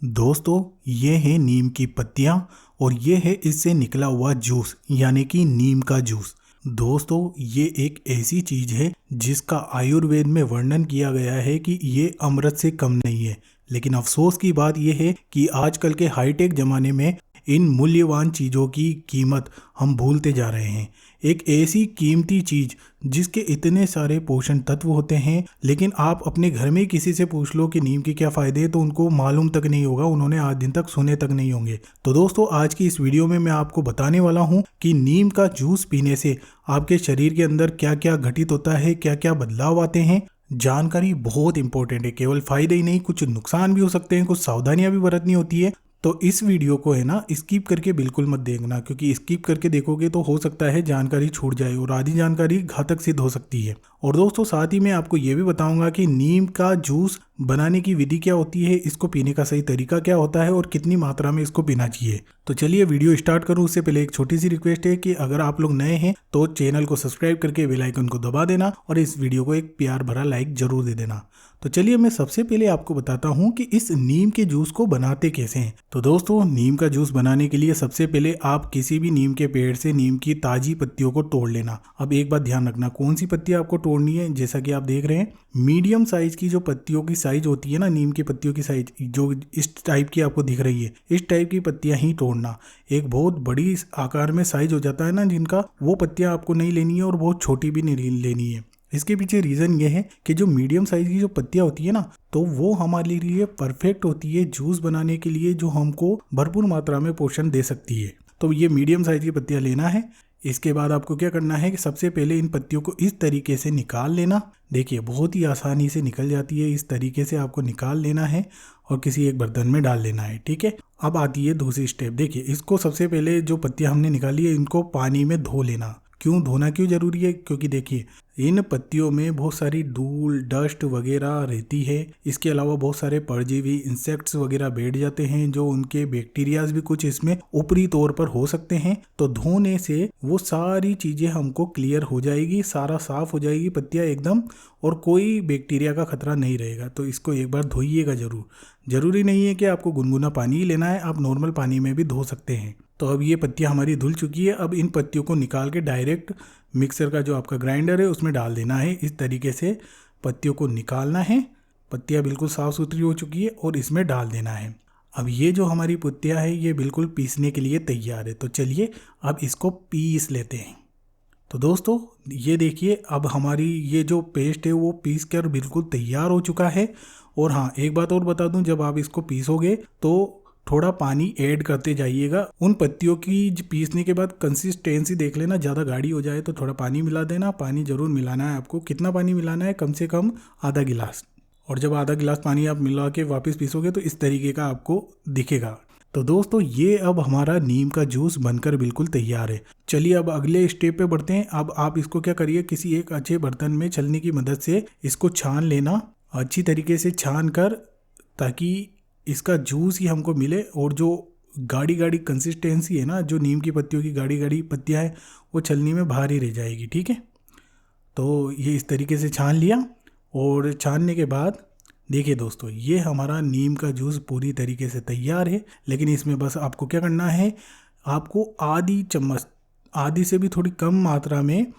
दोस्तों, ये है नीम की पत्तियां और ये है इससे निकला हुआ जूस यानी कि नीम का जूस। दोस्तों, ये एक ऐसी चीज है जिसका आयुर्वेद में वर्णन किया गया है कि ये अमृत से कम नहीं है। लेकिन अफसोस की बात यह है कि आजकल के हाईटेक जमाने में इन मूल्यवान चीज़ों की कीमत हम भूलते जा रहे हैं। एक ऐसी कीमती चीज जिसके इतने सारे पोषण तत्व होते हैं, लेकिन आप अपने घर में किसी से पूछ लो कि नीम के क्या फायदे हैं तो उनको मालूम तक नहीं होगा, उन्होंने आज दिन तक सुने तक नहीं होंगे। तो दोस्तों, आज की इस वीडियो में मैं आपको बताने वाला हूं कि नीम का जूस पीने से आपके शरीर के अंदर क्या क्या घटित होता है, क्या क्या बदलाव आते हैं। जानकारी बहुत इंपॉर्टेंट है, केवल फायदे ही नहीं, कुछ नुकसान भी हो सकते हैं, कुछ सावधानियां भी बरतनी होती है। तो इस वीडियो को है ना स्किप करके बिल्कुल मत देखना, क्योंकि स्किप करके देखोगे तो हो सकता है जानकारी छूट जाए और आधी जानकारी घातक सिद्ध हो सकती है। और दोस्तों, साथ ही मैं आपको ये भी बताऊंगा कि नीम का जूस बनाने की विधि क्या होती है, इसको पीने का सही तरीका क्या होता है और कितनी मात्रा में इसको पीना चाहिए। तो चलिए वीडियो स्टार्ट करूं उससे पहले एक छोटी सी रिक्वेस्ट है कि अगर आप लोग नए हैं तो चैनल को सब्सक्राइब करके बेल आइकन को दबा देना और इस वीडियो को एक प्यार भरा लाइक जरूर दे देना। तो चलिए मैं सबसे पहले आपको बताता हूं कि इस नीम के जूस को बनाते कैसे हैं। तो दोस्तों, नीम का जूस बनाने के लिए सबसे पहले आप किसी भी नीम के पेड़ से नीम की ताजी पत्तियों को तोड़ लेना। अब एक बात ध्यान रखना, कौन सी पत्तियां आपको तोड़नी है। जैसा कि आप देख रहे हैं, मीडियम साइज की जो पत्तियों की साइज होती है ना, नीम की पत्तियों की साइज जो इस टाइप की आपको दिख रही है, इस टाइप की पत्तियां ही तोड़ना। एक बहुत बड़ी आकार में साइज हो जाता है ना जिनका, वो पत्तियां आपको नहीं लेनी है और बहुत छोटी भी नहीं लेनी है। इसके पीछे रीजन ये है कि जो मीडियम साइज की जो पत्तियां होती है ना, तो वो हमारे लिए परफेक्ट होती है जूस बनाने के लिए, जो हमको भरपूर मात्रा में पोषण दे सकती है। तो ये मीडियम साइज की पत्तियां लेना है। इसके बाद आपको क्या करना है कि सबसे पहले इन पत्तियों को इस तरीके से निकाल लेना। देखिए, बहुत ही आसानी से निकल जाती है। इस तरीके से आपको निकाल लेना है और किसी एक बर्तन में डाल लेना है। ठीक है, अब आती है दूसरी स्टेप। देखिए, इसको सबसे पहले जो पत्तियां हमने निकाली है इनको पानी में धो लेना। क्यों धोना क्यों जरूरी है? क्योंकि देखिए, इन पत्तियों में बहुत सारी धूल डस्ट वगैरह रहती है। इसके अलावा बहुत सारे परजीवी इंसेक्ट्स वगैरह बैठ जाते हैं, जो उनके बैक्टीरियाज भी कुछ इसमें ऊपरी तौर पर हो सकते हैं। तो धोने से वो सारी चीजें हमको क्लियर हो जाएगी, सारा साफ हो जाएगी पत्तियां एकदम, और कोई बैक्टीरिया का खतरा नहीं रहेगा। तो इसको एक बार धोइएगा जरूर। जरूरी नहीं है कि आपको गुनगुना पानी ही लेना है, आप नॉर्मल पानी में भी धो सकते हैं। तो अब ये पत्तियां हमारी धुल चुकी है। अब इन पत्तियों को निकाल के डायरेक्ट मिक्सर का जो आपका ग्राइंडर है उसमें डाल देना है। इस तरीके से पत्तियों को निकालना है। पत्तियां बिल्कुल साफ सुथरी हो चुकी है और इसमें डाल देना है। अब ये जो हमारी पत्तियां है ये बिल्कुल पीसने के लिए तैयार है। तो चलिए अब इसको पीस लेते हैं। तो दोस्तों, ये देखिए, अब हमारी ये जो पेस्ट है वो पीस कर बिल्कुल तैयार हो चुका है। और हाँ, एक बात और बता दूं, जब आप इसको पीसोगे तो थोड़ा पानी ऐड करते जाइएगा। उन पत्तियों की पीसने के बाद कंसिस्टेंसी देख लेना, ज़्यादा गाढ़ी हो जाए तो थोड़ा पानी मिला देना। पानी ज़रूर मिलाना है आपको। कितना पानी मिलाना है? कम से कम आधा गिलास। और जब आधा गिलास पानी आप मिला के वापस पीसोगे तो इस तरीके का आपको दिखेगा। तो दोस्तों, ये अब हमारा नीम का जूस बनकर बिल्कुल तैयार है। चलिए अब अगले स्टेप पे बढ़ते हैं। अब आप इसको क्या करिए, किसी एक अच्छे बर्तन में छलनी की मदद से इसको छान लेना, अच्छी तरीके से छान कर, ताकि इसका जूस ही हमको मिले। और जो गाढ़ी गाढ़ी कंसिस्टेंसी है ना, जो नीम की पत्तियों की गाढ़ी गाढ़ी पत्तियां हैं, वो छलनी में बाहर ही रह जाएगी। ठीक है, तो ये इस तरीके से छान लिया। और छानने के बाद देखिए दोस्तों, ये हमारा नीम का जूस पूरी तरीके से तैयार है। लेकिन इसमें बस आपको क्या करना है, आपको आधी चम्मच, आधी से भी थोड़ी कम मात्रा में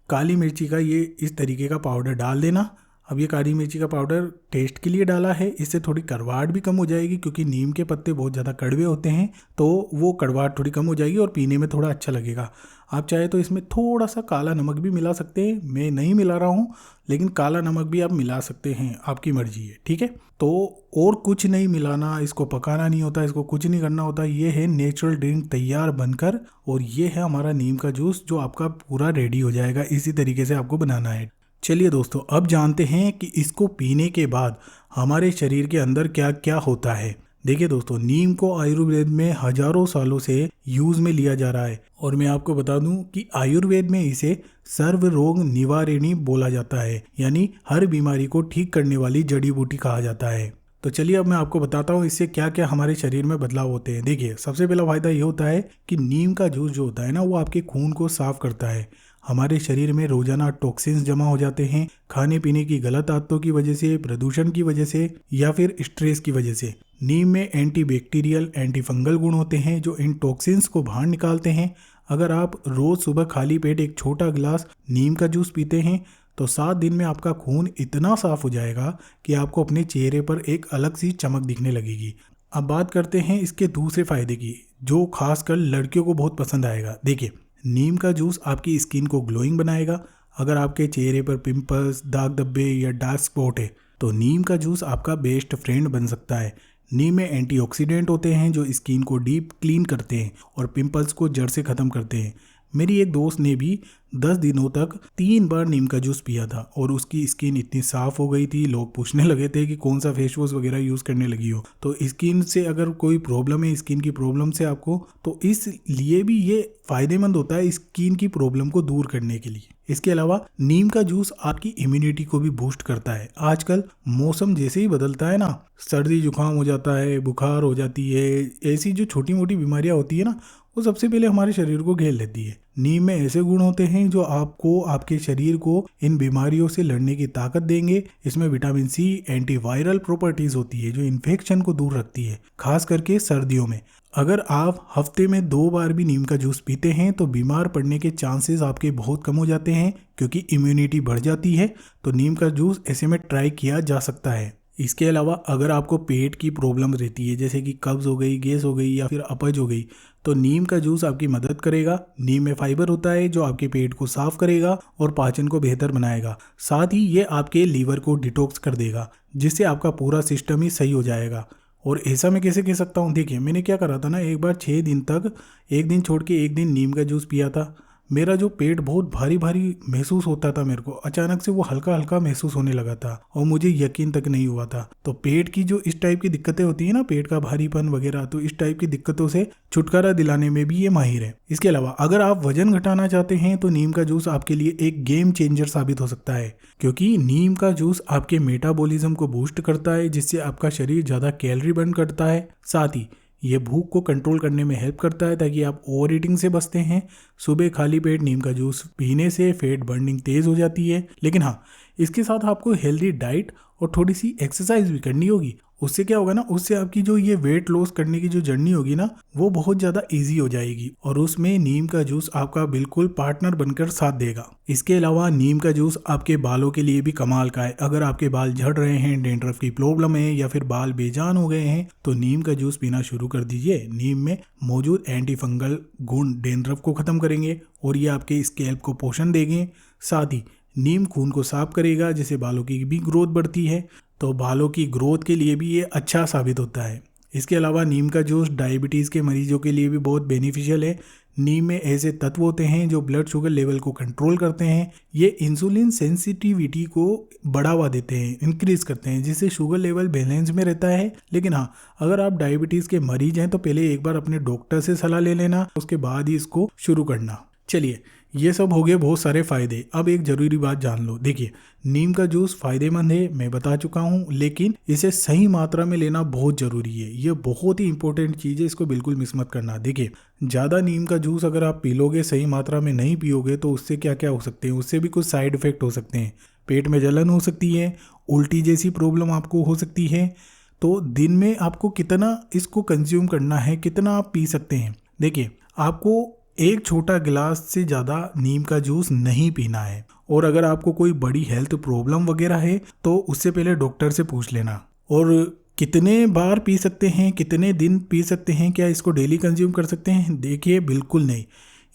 काली मिर्ची का ये इस तरीके का पाउडर डाल देना। अब ये काली मिर्ची का पाउडर टेस्ट के लिए डाला है, इससे थोड़ी कड़वाहट भी कम हो जाएगी, क्योंकि नीम के पत्ते बहुत ज़्यादा कड़वे होते हैं। तो वो कड़वाहट थोड़ी कम हो जाएगी और पीने में थोड़ा अच्छा लगेगा। आप चाहे तो इसमें थोड़ा सा काला नमक भी मिला सकते हैं। मैं नहीं मिला रहा हूँ, लेकिन काला नमक भी आप मिला सकते हैं, आपकी मर्जी है। ठीक है, तो और कुछ नहीं मिलाना, इसको पकाना नहीं होता, इसको कुछ नहीं करना होता। ये है नेचुरल ड्रिंक तैयार बनकर, और ये है हमारा नीम का जूस जो आपका पूरा रेडी हो जाएगा। इसी तरीके से आपको बनाना है। चलिए दोस्तों, अब जानते हैं कि इसको पीने के बाद हमारे शरीर के अंदर क्या क्या होता है। देखिए दोस्तों, नीम को आयुर्वेद में हजारों सालों से यूज में लिया जा रहा है। और मैं आपको बता दूं कि आयुर्वेद में इसे सर्व रोग निवारिणी बोला जाता है, यानी हर बीमारी को ठीक करने वाली जड़ी बूटी कहा जाता है। तो चलिए अब मैं आपको बताता हूँ इससे क्या क्या हमारे शरीर में बदलाव होते हैं। देखिए, सबसे पहला फायदा ये होता है कि नीम का जूस जो होता है ना, वो आपके खून को साफ करता है। हमारे शरीर में रोजाना टॉक्सिन्स जमा हो जाते हैं, खाने पीने की गलत आदतों की वजह से, प्रदूषण की वजह से या फिर स्ट्रेस की वजह से। नीम में एंटीबैक्टीरियल, एंटी फंगल गुण होते हैं जो इन टॉक्सिन्स को बाहर निकालते हैं। अगर आप रोज सुबह खाली पेट एक छोटा गिलास नीम का जूस पीते हैं तो 7 दिन में आपका खून इतना साफ हो जाएगा कि आपको अपने चेहरे पर एक अलग सी चमक दिखने लगेगी। अब बात करते हैं इसके दूसरे फायदे की, जो खासकर लड़कियों को बहुत पसंद आएगा। देखिए, नीम का जूस आपकी स्किन को ग्लोइंग बनाएगा। अगर आपके चेहरे पर पिंपल्स, दाग धब्बे या डार्क स्पॉट है तो नीम का जूस आपका बेस्ट फ्रेंड बन सकता है। नीम में एंटीऑक्सीडेंट होते हैं जो स्किन को डीप क्लीन करते हैं और पिंपल्स को जड़ से ख़त्म करते हैं। मेरी एक दोस्त ने भी 10 दिनों तक 3 बार नीम का जूस पिया था और उसकी स्किन इतनी साफ हो गई थी, लोग पूछने लगे थे कि कौन सा फेस वॉश वगैरह यूज़ करने लगी हो। तो स्किन से अगर कोई प्रॉब्लम है, स्किन की प्रॉब्लम से आपको, तो इसलिए भी ये फायदेमंद होता है स्किन की प्रॉब्लम को दूर करने के लिए। इसके अलावा नीम का जूस आपकी इम्यूनिटी को भी बूस्ट करता है। आजकल मौसम जैसे ही बदलता है ना, सर्दी जुकाम हो जाता है, बुखार हो जाती है, ऐसी जो छोटी मोटी बीमारियां होती है ना, वो सबसे पहले हमारे शरीर को घेर लेती है। नीम में ऐसे गुण होते हैं जो आपको, आपके शरीर को इन बीमारियों से लड़ने की ताकत देंगे। इसमें विटामिन सी, एंटीवायरल प्रॉपर्टीज होती है जो इन्फेक्शन को दूर रखती है, खास करके सर्दियों में। अगर आप हफ्ते में 2 बार भी नीम का जूस पीते हैं तो बीमार पड़ने के चांसेस आपके बहुत कम हो जाते हैं, क्योंकि इम्यूनिटी बढ़ जाती है। तो नीम का जूस ऐसे में ट्राई किया जा सकता है। इसके अलावा अगर आपको पेट की प्रॉब्लम रहती है, जैसे कि कब्ज हो गई, गैस हो गई या फिर अपच हो गई, तो नीम का जूस आपकी मदद करेगा। नीम में फाइबर होता है जो आपके पेट को साफ करेगा और पाचन को बेहतर बनाएगा। साथ ही ये आपके लीवर को डिटॉक्स कर देगा, जिससे आपका पूरा सिस्टम ही सही हो जाएगा। और ऐसा मैं कैसे कह सकता हूँ, देखिए मैंने क्या करा था ना, एक बार 6 दिन तक एक दिन छोड़ के एक दिन नीम का जूस पिया था। मेरा जो पेट बहुत भारी भारी महसूस होता था, मेरे को अचानक से वो हल्का हल्का महसूस होने लगा था और मुझे यकीन तक नहीं हुआ था। तो पेट की जो इस टाइप की दिक्कतें होती है ना, पेट का भारीपन वगैरह, तो इस टाइप की दिक्कतों से छुटकारा दिलाने में भी ये माहिर है। इसके अलावा अगर आप वजन घटाना चाहते हैं तो नीम का जूस आपके लिए एक गेम चेंजर साबित हो सकता है, क्योंकि नीम का जूस आपके मेटाबॉलिज्म को बूस्ट करता है, जिससे आपका शरीर ज़्यादा कैलोरी बर्न करता है। साथ ही ये भूख को कंट्रोल करने में हेल्प करता है ताकि आप ओवर ईटिंग से बचते हैं। सुबह खाली पेट नीम का जूस पीने से फैट बर्निंग तेज हो जाती है, लेकिन हाँ, इसके साथ आपको हेल्दी डाइट और थोड़ी सी एक्सरसाइज भी करनी होगी। उससे क्या होगा ना, उससे आपकी जो ये वेट लॉस करने की जो जर्नी होगी ना, वो बहुत ज़्यादा इजी हो जाएगी और उसमें नीम का जूस आपका बिल्कुल पार्टनर बनकर साथ देगा। इसके अलावा नीम का जूस आपके बालों के लिए भी कमाल का है। अगर आपके बाल झड़ रहे हैं, डैंड्रफ की प्रॉब्लम है या फिर बाल बेजान हो गए हैं, तो नीम का जूस पीना शुरू कर दीजिए। नीम में मौजूद एंटी फंगल गुण डैंड्रफ को खत्म करेंगे और ये आपके स्कैल्प को पोषण देंगे। साथ ही नीम खून को साफ करेगा, जिससे बालों की भी ग्रोथ बढ़ती है, तो बालों की ग्रोथ के लिए भी ये अच्छा साबित होता है। इसके अलावा नीम का जूस डायबिटीज़ के मरीजों के लिए भी बहुत बेनिफिशियल है। नीम में ऐसे तत्व होते हैं जो ब्लड शुगर लेवल को कंट्रोल करते हैं। ये इंसुलिन सेंसिटिविटी को बढ़ावा देते हैं, इंक्रीज करते हैं, जिससे शुगर लेवल बैलेंस में रहता है। लेकिन हाँ, अगर आप डायबिटीज़ के मरीज हैं तो पहले एक बार अपने डॉक्टर से सलाह ले लेना, उसके बाद ही इसको शुरू करना। चलिए, ये सब हो गए बहुत सारे फायदे। अब एक जरूरी बात जान लो। देखिए, नीम का जूस फायदेमंद है, मैं बता चुका हूँ, लेकिन इसे सही मात्रा में लेना बहुत जरूरी है। ये बहुत ही इंपॉर्टेंट चीज़ है, इसको बिल्कुल मिस मत करना। देखिए, ज़्यादा नीम का जूस अगर आप पी लोगे, सही मात्रा में नहीं पियोगे, तो उससे क्या क्या हो सकते हैं, उससे भी कुछ साइड इफेक्ट हो सकते हैं। पेट में जलन हो सकती है, उल्टी जैसी प्रॉब्लम आपको हो सकती है। तो दिन में आपको कितना इसको कंज्यूम करना है, कितना आप पी सकते हैं। देखिए, आपको एक छोटा गिलास से ज़्यादा नीम का जूस नहीं पीना है। और अगर आपको कोई बड़ी हेल्थ प्रॉब्लम वगैरह है तो उससे पहले डॉक्टर से पूछ लेना। और कितने बार पी सकते हैं, कितने दिन पी सकते हैं, क्या इसको डेली कंज्यूम कर सकते हैं? देखिए, बिल्कुल नहीं।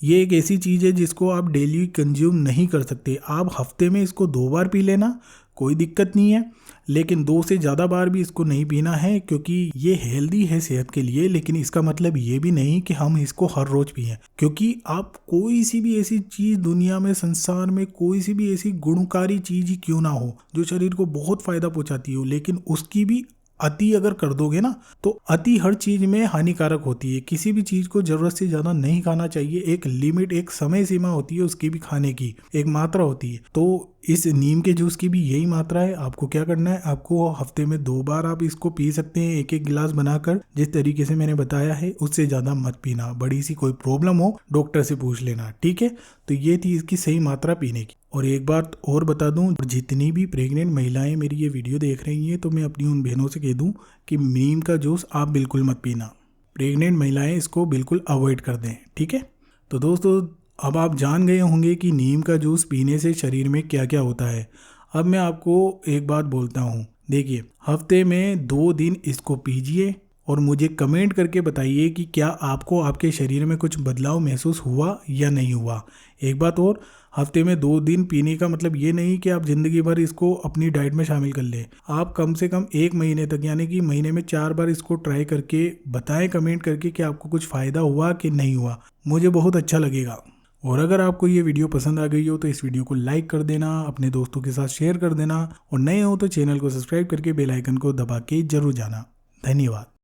ये एक ऐसी चीज़ है जिसको आप डेली कंज्यूम नहीं कर सकते। आप हफ्ते में इसको 2 बार पी लेना, कोई दिक्कत नहीं है, लेकिन 2 से ज़्यादा बार भी इसको नहीं पीना है, क्योंकि ये हेल्दी है सेहत के लिए। लेकिन इसका मतलब ये भी नहीं कि हम इसको हर रोज़ पिएं, क्योंकि आप कोई सी भी ऐसी चीज़ दुनिया में, संसार में कोई सी भी ऐसी गुणकारी चीज़ ही क्यों ना हो जो शरीर को बहुत फ़ायदा पहुंचाती हो, लेकिन उसकी भी अति अगर कर दोगे ना तो अति हर चीज में हानिकारक होती है। किसी भी चीज को जरूरत से ज्यादा नहीं खाना चाहिए। एक लिमिट, एक समय सीमा होती है उसकी भी, खाने की एक मात्रा होती है। तो इस नीम के जूस की भी यही मात्रा है। आपको क्या करना है, आपको हफ्ते में 2 बार आप इसको पी सकते हैं, एक एक गिलास बनाकर, जिस तरीके से मैंने बताया है। उससे ज्यादा मत पीना। बड़ी सी कोई प्रॉब्लम हो डॉक्टर से पूछ लेना, ठीक है। तो ये थी इसकी सही मात्रा पीने की। और एक बात और बता दूं, जितनी भी प्रेग्नेंट महिलाएं मेरी ये वीडियो देख रही हैं, तो मैं अपनी उन बहनों से कह दूं कि नीम का जूस आप बिल्कुल मत पीना। प्रेग्नेंट महिलाएं इसको बिल्कुल अवॉइड कर दें, ठीक है। तो दोस्तों, अब आप जान गए होंगे कि नीम का जूस पीने से शरीर में क्या क्या होता है। अब मैं आपको एक बात बोलता हूँ। देखिए, हफ्ते में 2 दिन इसको पीजिए और मुझे कमेंट करके बताइए कि क्या आपको आपके शरीर में कुछ बदलाव महसूस हुआ या नहीं हुआ। एक बात और, हफ्ते में 2 दिन पीने का मतलब ये नहीं कि आप ज़िंदगी भर इसको अपनी डाइट में शामिल कर लें। आप कम से कम 1 महीने तक, यानी कि महीने में 4 बार इसको ट्राई करके बताएं कमेंट करके कि आपको कुछ फ़ायदा हुआ कि नहीं हुआ। मुझे बहुत अच्छा लगेगा। और अगर आपको ये वीडियो पसंद आ गई हो तो इस वीडियो को लाइक कर देना, अपने दोस्तों के साथ शेयर कर देना, और नए हो तो चैनल को सब्सक्राइब करके बेल आइकन को दबा के जरूर जाना। धन्यवाद।